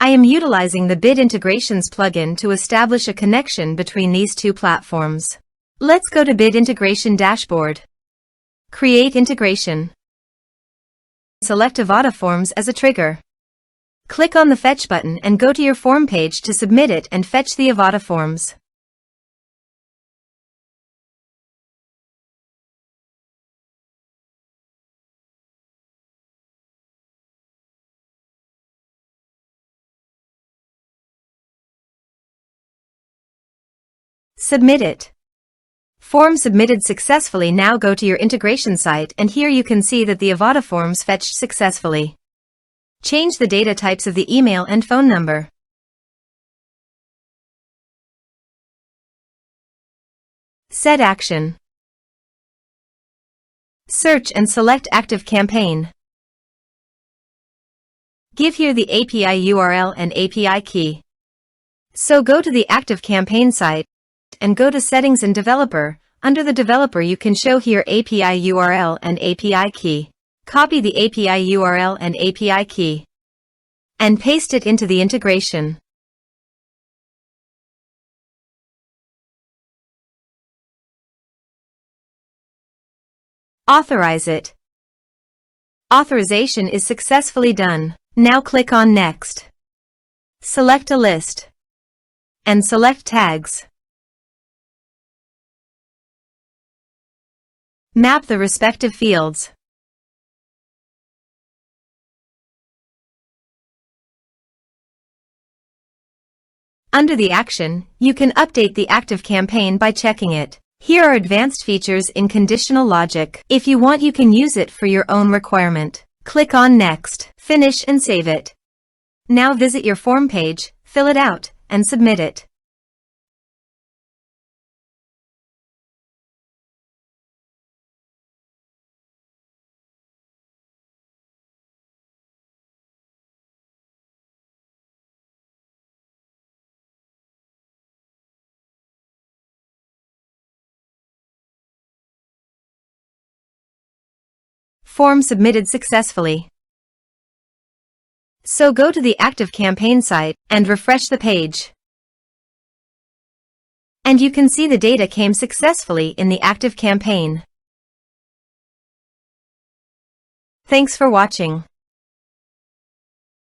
I am utilizing the Bit Integrations plugin to establish a connection between these two platforms. Let's go to Bit Integration Dashboard. Create integration. Select Avada Forms as a trigger. Click on the Fetch button and go to your form page to submit it and fetch the Avada Forms. Submit it. Form submitted successfully. Now go to your integration site and here you can see that the Avada Forms fetched successfully. Change the data types of the email and phone number. Set action. Search and select ActiveCampaign. Give here the API URL and API key. So go to the ActiveCampaign site and go to Settings and Developer. Under the Developer you can show here API URL and API key. Copy the API URL and API key and paste it into the integration. Authorize it. Authorization is successfully done. Now click on Next. Select a list and select tags. Map the respective fields. Under the action, you can update the ActiveCampaign by checking it. Here are advanced features in conditional logic. If you want, you can use it for your own requirement. Click on Next, finish and save it. Now visit your form page, fill it out, and submit it. Form submitted successfully. So go to the ActiveCampaign site and refresh the page. And you can see the data came successfully in the ActiveCampaign. Thanks for watching.